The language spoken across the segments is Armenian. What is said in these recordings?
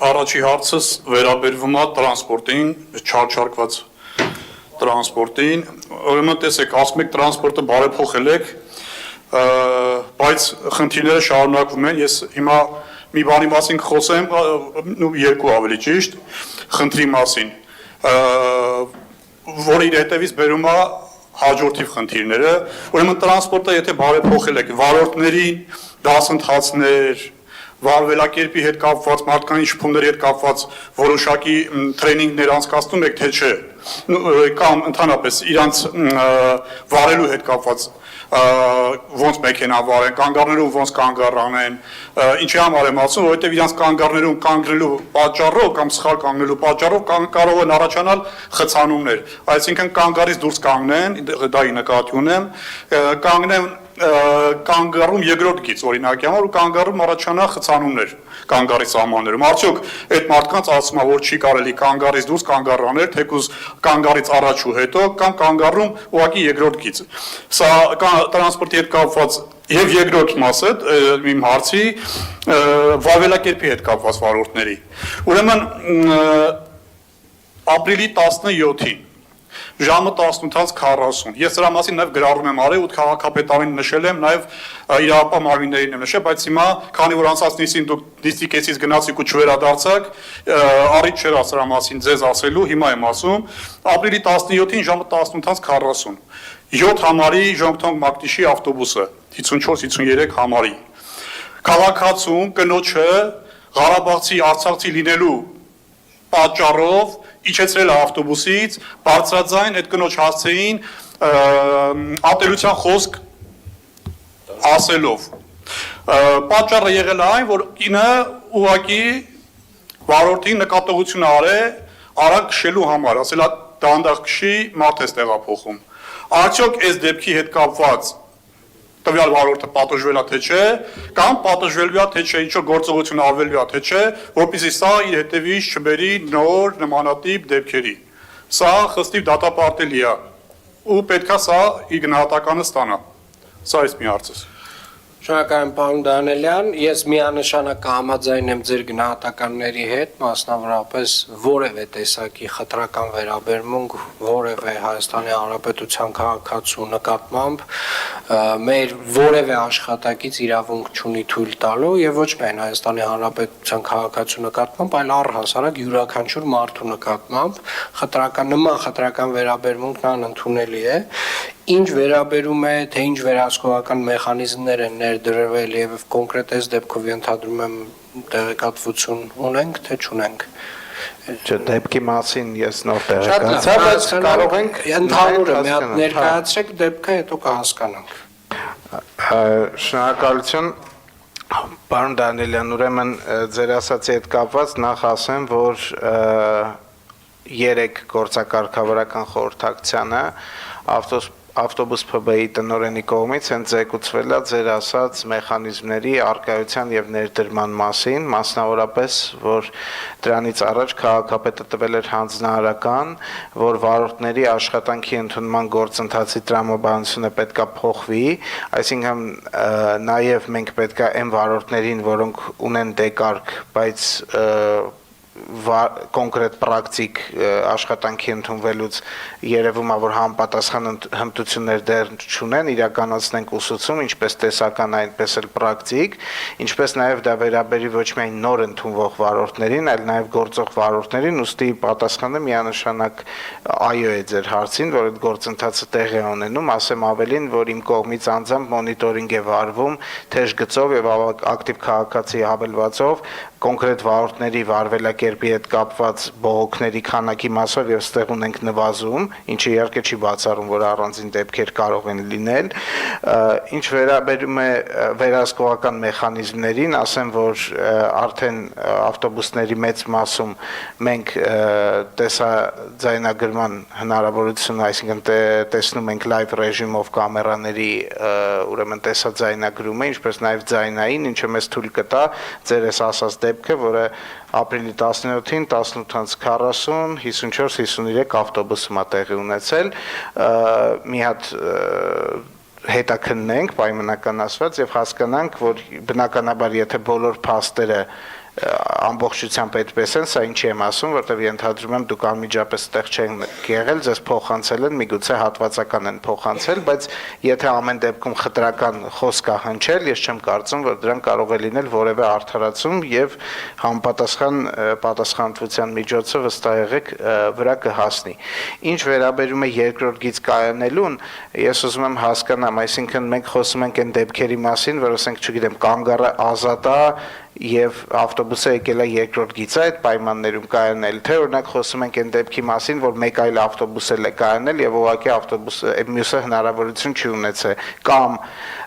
Առաջի հարցս վերաբերվում է տրանսպորտին, չարչարկված տրանսպորտին, ուրեմն տեսեք, ասում եք տրանսպորտը բարեփոխել եք, բայց խնդիրները շարունակվում են, ես հիմա մի բանի մասին խոսեմ, երկու ավելի ճիշտ, խնդրի մասին, որը իր հետևից բերում է հաջորդիվ խնդիրները, ուրեմն տրանսպորտը եթե բարեփոխել եք վարորդներին, դասընթացներ, վարվելակերպի հետ կապված, մարդկային շփումների հետ կապված որոշակի տրեյնինգներ անցկացնում եք, թե չէ, կամ ընդհանրապես իրանց վարելու հետ կապված ոնց մեքենա վարեն, կանգառներում ոնց կանգառ անեն, ինչի համար եմ ասում, որովհետև իրանց կանգառներում կանգնելու պատճառով կամ սխալ կանգնելու պատճառով կարող են առաջանալ խցանումներ, այսինքն կանգառից դուրս կանգնեն, դա նկատի ունեմ, կանգնեն կանգառում երկրորդ գիծ օրինակի համար ու կանգառում առաջանա խցանումներ կանգառի սահմաններում արդյոք այդ մարդկանց ասում է որ չի կարելի կանգառից դուրս կանգառ անել թեկուզ կանգառից առաջ ու հետո կամ կանգառում ուղղակի երկրորդ գիծ սա տրանսպորտի հետ կապված եւ երկրորդ մասը իմ հարցի վարվելակերպի հետ կապված վարորդների ուրեմն ապրիլի 17-ին ժամը 18:40 ես դրա մասին նաև գրառում եմ արել ու քաղաքապետարին նշել եմ նաև իրապահ մարմիններին եմ նշել բայց հիմա քանի որ անցած նիստին դուք նիստի կեսից գնացիք ու չվերադարձաք առիթ չէր ասրա մասին ձեզ ասելու հիմա եմ ասում ապրիլի 17-ին ժամը 18:40 7 համարի Ժողովրդի Մակնիշի ավտոբուսը 54-53 համարի քաղաքացուն կնոջը Ղարաբաղցի արցախցի լինելու պատճառով իջեցրել է ավտոբուսից, բարձրաձայն այդ կնոջ հասցեին ատելության խոսք ասելով։ Պատճառը եղել է այն, որ ինը ուղղակի վարորդին նկատողություն արագ քշելու համար, ասել է դանդաղ քշի, մարդ է տեղափոխում։ Արդյոք այս դեպքի հետ կապված տվյալ վարորդը պատժվել է թե չէ, կամ պատժվելու է թե չէ, ինչ որ գործողություն արվելու է թե չէ, որպեսզի սա իր հետևից չբերի նոր նմանատիպ դեպքերի։ Սա խստիվ դատապարտելի է ու պետքա սա իր գնահատականը ստանա։ Սա էս մի հարցս։ Շնորհակալ եմ պարոն Դանելյան, ես միանշանակ համաձայն եմ ձեր գնահատականների հետ, մասնավորապես որևէ տեսակի խտրական վերաբերմունք որևէ Հայաստանի Հանրապետության քաղաքացու նկատմամբ մեր որևէ աշխատակից իրավունք չունի թույլ տալու եւ ոչ միայն Հայաստանի Հանրապետության քաղաքացու նկատմամբ, այլ առհասարակ յուրաքանչյուր մարդու նկատմամբ նման խտրական վերաբերմունքն անընդունելի է Ինչ վերաբերում է, թե ինչ վերահսկողական մեխանիզմներ են ներդրվել եւ կոնկրետ այս դեպքով ենթադրում եմ տեղեկատվություն ունենք, թե չունենք։ Չէ, դեպքի մասին ես նոր տեղեկացա, բայց կարող ենք ընդհանուրը մի հատ ներկայացրեք դեպքը, հետո կհասկանանք։ Շնորհակալություն Պարոն Դանելյան, ուրեմն ձեր ասացի հետ կապված նախ ասեմ, որ 3 գործակարգավորական խորհրդակցությանը ավտոբուս ՓԲ-ի տնօրենի կողմից են ձեկուցվել է ձեր ասած մեխանիզմների արկայության եւ ներդրման մասին, մասնավորապես, որ դրանից առաջ քաղաքապետը տվել էր հանձնարարական, որ վարորդների աշխատանքի ընդունման գործընթացի տրամաբանությունը պետքա փոխվի, այսինքն նաեւ մենք պետքա այն վարորդներին, որոնք ունեն դեկարգ, բայց կոնկրետ պրակտիկ աշխատանքի ընդունվելուց երևում է որ համապատասխան հմտություններ դեռ չունեն իրականացնենք ուսուցում ինչպես տեսական այնպես էլ պրակտիկ ինչպես նաև դա վերաբերի ոչ միայն նոր ընդունվող վարորդներին այլ նաև գործող վարորդներին ուստի պատասխանը միանշանակ այո է ձեր հարցին որ այդ գործընթացը տեղի է ունենում ասեմ ավելին որ իմ կողմից անձամբ մոնիտորինգ է վարվում թեժ գծով եւ ակտիվ քաղաքացի հավելվածով կոնկրետ վարորդների վարվելակերպի հետ կապված բողոքների քանակի մասով եւ ստեղ ունենք նվազում, ինչը իհարկե չի բացառում, որ առանձին դեպքեր կարող են լինել, ինչ վերաբերում է վերահսկողական մեխանիզմներին, ասեմ, որ արդեն ավտոբուսների մեծ մասում մենք տեսաձայնագրման հնարավորություն, այսինքն տեսնում ենք լայվ ռեժիմով կամերաների ուրեմն տեսաձայնագրումը, ինչպես նաեւ ձայնային, ինչը մեզ թույլ կտա ձեր ասած դեպքը, որը ապրիլի 17-ին 18:40 54-53 ավտոբուսում է տեղի ունեցել մի հատ հետաքննենք պայմանական ասված եւ հասկանանք որ բնականաբար եթե բոլոր փաստերը ամբողջությամբ այդպես են, սա ինչի եմ ասում, որտեղ ենթադրում եմ դուք անմիջապես այդտեղ չեն եղել, ձեզ փոխանցել են, միգուցե հատվածական են փոխանցել, բայց եթե ամեն դեպքում խտրական խոսք է հնչել, ես չեմ կարծում, որ դրան կարող է լինել որևէ արդարացում եւ համապատասխան պատասխանատվության միջոցը վստահ վրա կհասնի։ Ինչ վերաբերում է երկրորդ գիծ կայանելուն, ես ուզում եմ հասկանամ, այսինքն մենք խոսում ենք այն դեպքերի մասին, որ ասենք, չգիտեմ, կանգառը ազատ է եւ ավտոբուսը եկել է երկրորդ գիծը այդ պայմաններում կայանել, թե օրինակ խոսում ենք այն դեպքի մասին, որ մեկ այլ ավտոբուս էլ է կայանել եւ ուղղակի ավտոբուսը մյուսը հնարավորություն չի ունեցել, կամ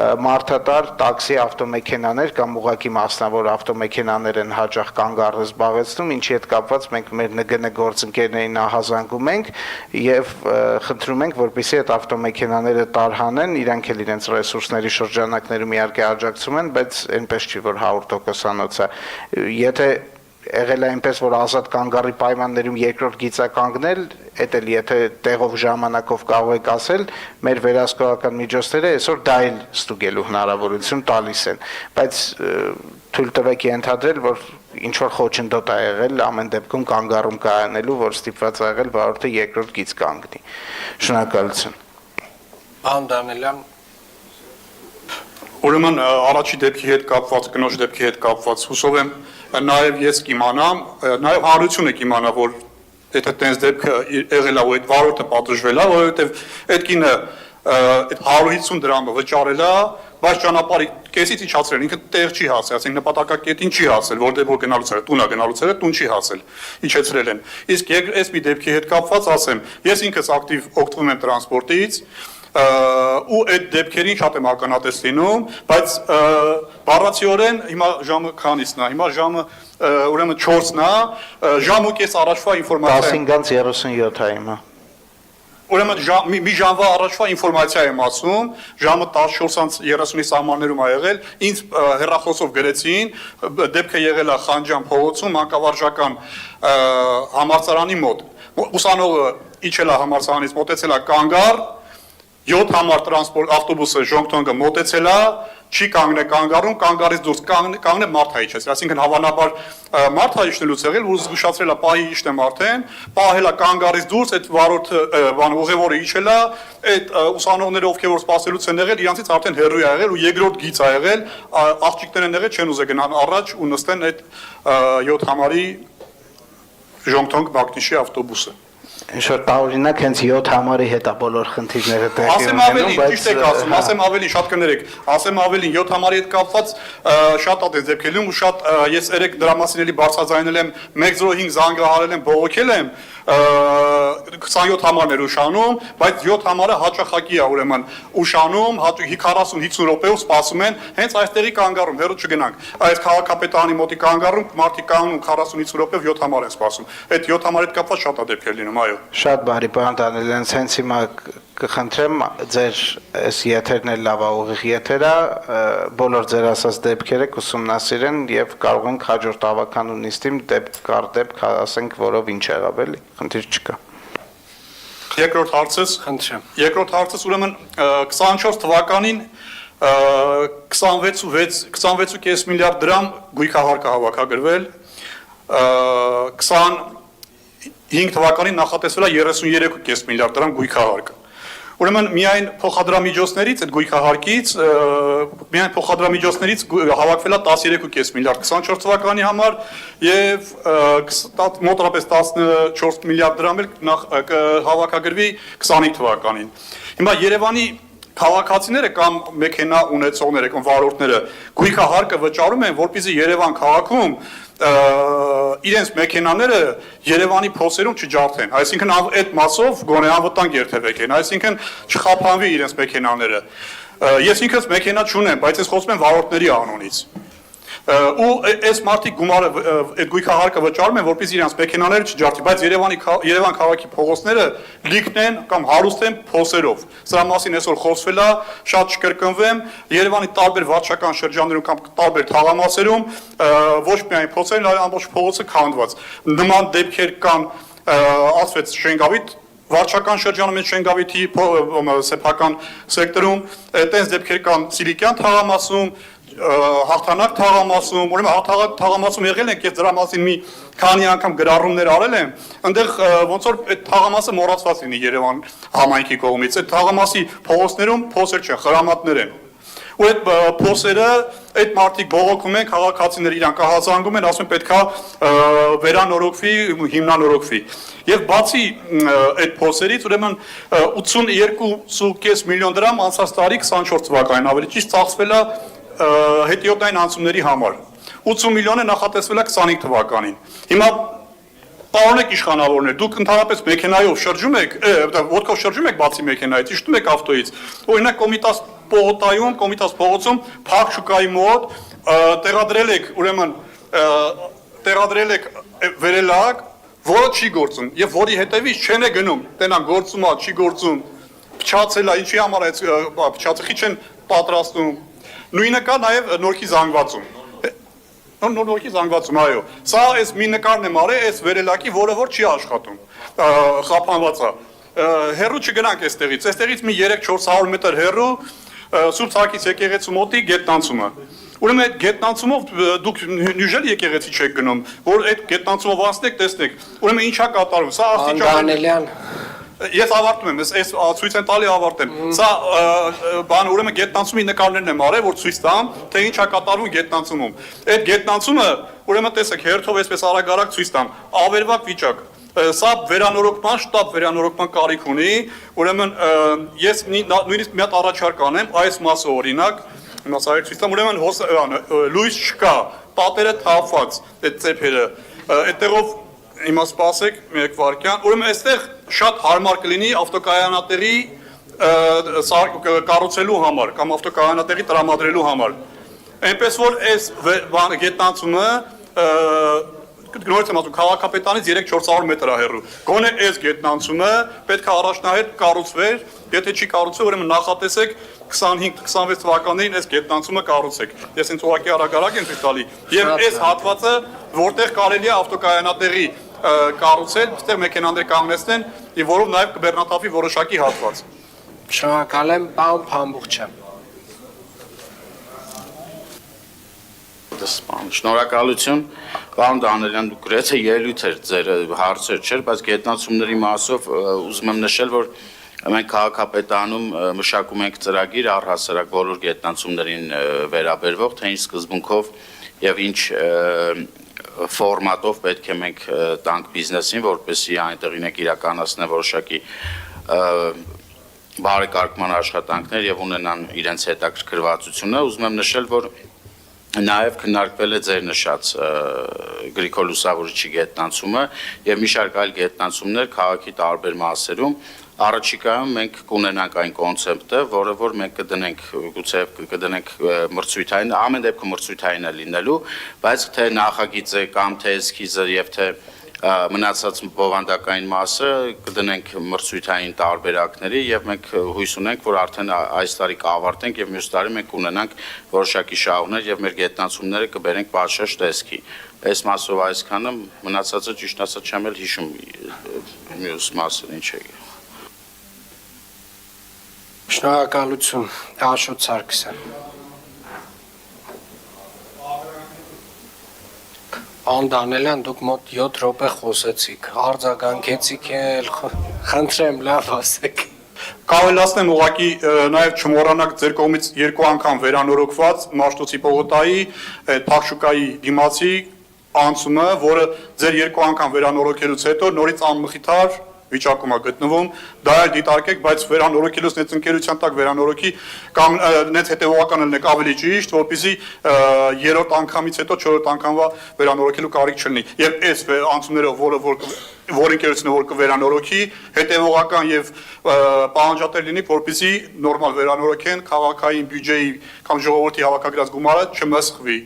մարդատար տաքսի ավտոմեքենաներ կամ ուղղակի մասնավոր ավտոմեքենաներ են հաճախ կանգառը զբաղեցնում, ինչի հետ կապված մենք մեր ՆԳՆ գործընկերներին ահազանգում ենք եւ խնդրում ենք, որպեսզի այդ ավտոմեքենաները տարհանեն, իրանք էլ իրենց ռեսուրսների շրջանակներում իհարկե աջակցում են, բայց այնպես չի, որ 100% Եթե եղել է այնպես, որ ազատ կանգառի պայմաններում երկրորդ գիծա կանգնել, էդ էլ եթե տեղով ժամանակով կարող եք ասել, մեր վերահսկողական միջոցները այսօր դա էլ ստուգելու հնարավորություն տալիս են, բայց թույլ տվեք ենթադրել, որ ինչ որ խոչընդոտ է եղել ամեն դեպքում կանգառում կայանելու, որ ստիպված է եղել վարորդը երկրորդ գիծ կանգնի։ Շնորհակալություն։ Պարոն Դանելյան, Ուրեմն առաջի դեպքի հետ կապված, կնոջ դեպքի հետ կապված հուսով եմ նաև ես կիմանամ, նաև հանրությունը կիմանա, որ եթե տենց դեպքը եղել է ու այդ վարորդը պատժվել է, որովհետև այդ կինը այդ 150 դրամը վճարել է, բայց ճանապարհի կեսից իջացրել, ինքը տեղ չի հասել, ասենք նպատակակետին չի հասել, որտեղ որ գնալուց էր, տուն է գնալուց էր, տուն չի հասել, իջեցրել են։ Իսկ այս մի դեպքի հետ կապված ասեմ, ես ինքս ակտիվ օգտվում եմ տրանսպորտից, ու այդ դեպքերին շատ եմ ականատես լինում, բայց բառացիորեն հիմա ժամը քանիսն է, հիմա ժամը ուրեմն 4-ն է, ժամ ու կես առաջվա ինֆորմացիա 10:37 է հիմա։ Ուրեմն մի ժամվա առաջվա ինֆորմացիա եմ ասում, ժամը 14:30-ի սահմաններում ա եղել, ինձ հեռախոսով գրեցին, դեպքը եղել է Խանջան փողոցում, մանկավարժական համալսարանի մոտ։ Ուսանողը իջել է համալսարանից, մոտեցել է կանգառ, 7 համար տրանսպորտ ավտոբուսը ժոնգթոնգը մոտեցել է, չի կանգնել կանգառում, կանգառից դուրս կանգնել մարդա իջեցրել, այսինքն հավանաբար մարդա իջնելուց եղել, որ զգուշացրել է պահի իջնեմ արդեն, պահել է կանգառից դուրս, այդ վարորդը ուղևորը իջել է, այդ ուսանողները ովքեր որ սպասելուց են եղել, իրանցից արդեն հեռու է եղել ու երկրորդ գիծ է եղել, աղջիկներ են եղել, չեն ուզել գնան առաջ ու նստեն այդ 7 համարի ժոնգթոնգ Մակնիշի ավտոբուսը։ Ինչ-որ տարօրինակ հենց 7 համարի հետ է բոլոր խնդիրները տեղի Ասեմ ավելի, ճիշտ եք ասում, ասեմ ավելի, շատ կներեք, ասեմ ավելի 7 համարի հետ կապված շատ ատես դեպքերում ու շատ ես երեք դրա մասին էլի բարձրաձայնել եմ 105 զանգահարել եմ, բողոքել եմ 27 համարներ ուշանում, բայց 7 համարը հաճախակի է ուրեմն ուշանում, 40-50 րոպեով սպասում են, հենց այստեղի կանգառում, հեռու չգնանք, այս քաղաքապետարանի մոտի կանգառում մարդիկ կանգնում 40-50 րոպեով 7 համար են սպասում, այդ 7 համարի հետ կապված շատ դեպքեր լինում, այո։ Շատ բարի, պարոն Դանելյան, հենց հիմա կխնդրեմ ձեր այս եթերն էլ լավ ուղիղ եթեր է, բոլոր ձեր ասած դեպքերը կուսումնասիրեն եւ կարող ենք հաջորդ ավականու նիստին դեպք ասենք, որով ինչ եղավ էլի, խնդիր չկա։ Երկրորդ հարցս, խնդրեմ։ Երկրորդ հարցս ուրեմն 24 թվականին 26.5 միլիարդ դրամ գույքահարկը հավաքագրվել, 25 թվականին նախատեսվել է 33.5 միլիարդ դրամ գույքահարկը։ Ուրեմն միայն փոխադրամիջոցներից այդ գույքահարկից միայն փոխադրամիջոցներից հավաքվել է 13.5 միլիարդ 24 թվականի համար եւ մոտավորապես 14 միլիարդ դրամ էլ հավաքագրվի 25 թվականին։ Հիմա Երևանի քաղաքացիները կամ մեքենա ունեցողները կամ վարորդները գույքահարկը վճարում են, որպեսզի Երևան քաղաքում իրենց մեքենաները Երևանի փոսերում չջարդեն, այսինքն այդ մասով գոնե անվտանգ երթևեկեն, այսինքն չխափանվի իրենց մեքենաները։ Ես ինքս մեքենա չունեմ, բայց ես խոսում եմ վարորդների անունից։ Ու այս մարդիկ գումարը այդ գույքահարկը վճարում են, որպեսզի իրենց մեքենաները չջարդի, բայց Երևան քաղաքի փողոցները լիքն են կամ հարուստ են փոսերով։ Սրա մասին այսօր խոսվել է, շատ չկրկնվեմ, Երևանի տարբեր վարչական շրջաններում կամ տարբեր թաղամասերում ոչ միայն փոսերն, այլ ամբողջ փողոցը քանդված։ Նման դեպքեր կան, ասվեց Շենգավիթ վարչական շրջանում են Շենգավիթի սեփական սեկտորում, այդպես դեպքեր կան Սիլիկյան թաղամասում, հաղթանակ թաղամասում, ուրեմն հաղթանակ թաղամասում եղել ենք, ես դրա մասին մի քանի անգամ գրառումներ արել եմ, այնտեղ ոնց որ այդ թաղամասը մոռացված լինի Երևան համայնքի կողմից, այդ թաղամասի փողոցներում փոսեր չեն, խրամատներ են։ Ու այդ փոսերը այդ մարդիկ բողոքում են, քաղաքացիները իրան կահազանգում են, ասում են պետքա վերանորոգվի, հիմնանորոգվի։ Եվ բացի այդ փոսերից, ուրեմն 82.5 միլիոն դրամ անցած տարի 24 թվականին ավելի ճիշտ ծախսվել է հետիոտային անցումների համար։ 80 միլիոն է նախատեսվել է 25 թվականին։ Հիմա պարոնեք իշխանավորներ, դուք ընդհանրապես մեքենայով շրջում եք, ոտքով շրջում եք բացի մեքենայից, իշխում եք ավտոյից։ Օրինակ Կոմիտաս պողոտայում, Կոմիտաս փողոցում Փարք շուկայի մոտ տեղադրել եք, ուրեմն տեղադրել եք վերելակ, որը չի գործում եւ որի հետեւից չեն է գնում, տենան գործում է, չի գործում, փչացել է, ինչի համար է փչացխի չեն պատրաստում։ Նույնը կա նաեւ նորքի զանգվածում։ Նորքի զանգվածում, այո։ Սա այս մի նկարն եմ արել, այս վերելակի, որը որ չի աշխատում, խափանված է։ Հեռու չգնանք այստեղից, այստեղից մի 3-400 մետր հեռու Սուրբ Սարգիս եկեղեցու մոտի գետնանցումը։ Ուրեմն այդ գետնանցումով դուք նյուժել եկեղեցի չեք գնում, որ այդ գետնանցումով անցնեք, տեսնեք։ Ուրեմն ինչա կատարվում, սա Անդրանելյան Ես ավարտում եմ, այս ցույց են տալի ավարտեմ։ Սա բան ուրեմն գետնանցումի նկարներն եմ արել, որ ցույց տամ, թե ինչա կատարվում գետնանցումում։ Այդ գետնանցումը ուրեմն տեսեք, հերթով այսպես արագ-արագ ցույց տամ, ավերվակ վիճակ։ Սա վերանորոգման, շտապ վերանորոգման կարիք ունի, ուրեմն ես նույնիսկ մի հատ առաջարկ անեմ, այս մասը օրինակ, հիմա սա ցույց տամ, ուրեմն լույս չկա, պատերը թափված, այդ ծեփերը, այդտեղով Հիմա սպասեք մեկ վարքյան, ուրեմն այստեղ շատ հարմար կլինի ավտոկայանատերի կառուցելու համար կամ ավտոկայանատերի տրամադրելու համար։ Այնպես որ այս գետնանցումը նորից եմ ասում քաղաքապետանից 3-400 մետր է հեռու։ Գոնե այս գետնանցումը պետք է առաջնահերթ կառուցվեր, եթե չի կառուցվել, ուրեմն նախատեսեք 25-26 թվականներին այս գետնանցումը կառուցեք։ Ես ինձ ուղղակի արագ եմ ցույց տալի։ Եվ այս հատվածը, որտեղ կարելի է ավտոկայանատերի կառուցել, այստեղ մեքենաներ կանգնեցնեն, եւ որով նաեւ կբեռնաթափի որոշակի հատված։ Շնորհակալ եմ, պարոն Փամբուխչյան։ Շնորհակալություն, պարոն Դանելյան, դուք գրեթե ելույթ էր ձեր հարցեր չէր, բայց գետնանցումների մասով ուզում եմ նշել, որ մենք քաղաքապետանում մշակում ենք ծրագիր առհասարակ բոլոր գետնանցումներին վերաբերվող, թե ինչ սկզբունքով եւ ինչ ֆորմատով պետք է մենք տանք բիզնեսին, որպեսզի այնտեղին եք իրականացնեն որոշակի բարեկարգման աշխատանքներ եւ ունենան իրենց հետաքրքրվածությունը։ Ուզում եմ նշել, որ նաև քննարկվել է ձեր նշած Գրիգոր Լուսավորչի գետնանցումը եւ մի շարք այլ գետնանցումներ քաղաքի տարբեր մասերում։ Առաջիկայում մենք կունենանք այն կոնցեպտը, որը որ մենք կդնենք, գուցե կդնենք մրցույթային, ամեն դեպքում մրցույթային է լինելու, բայց թե նախագիծը կամ թե էսքիզը եւ թե մնացած բովանդակային մասը կդնենք մրցույթային տարբերակների եւ մենք հույս ունենք, որ արդեն այս տարի կավարտենք եւ մյուս տարի մենք կունենանք որոշակի շահումներ եւ մեր գետնանցումները կբերենք պատշաճ տեսքի։ Այս մասով այսքանը, մնացածը ճիշտ ասած չեմ էլ հիշում մյուս մասը ինչ է։ Շնորհակալություն, Աշոտ Սարգսյան։ Պարոն Դանելյան, դուք մոտ 7 րոպե խոսեցիք, արձագանքեցիք էլ, խնդրեմ լավ ասեք։ Կավելացնեմ ուղղակի նաև չմոռանաք ձեր կողմից 2 անգամ վերանորոգված Մաշտոցի պողոտայի Փախշուկայի դիմացի անցումը, որը ձեր 2 անգամ վերանորոգելուց հետո նորից անմխիթար վիճակում է գտնվում, դա էլ դիտարկեք, բայց վերանորոգելուց նենց ընկերության տակ վերանորոգի կամ նենց հետևողական ելնեք ավելի ճիշտ, որպեսզի 3-րդ անգամից հետո 4-րդ անգամվա վերանորոգելու կարիք չլինի։ Եվ այս անցումները, որ ընկերությունը որ կվերանորոգի, հետևողական եւ պահանջատեր լինի, որպեսզի նորմալ վերանորոգեն քաղաքային բյուջեի կամ ժողովրդի հավաքագրած գումարը չմսխվի։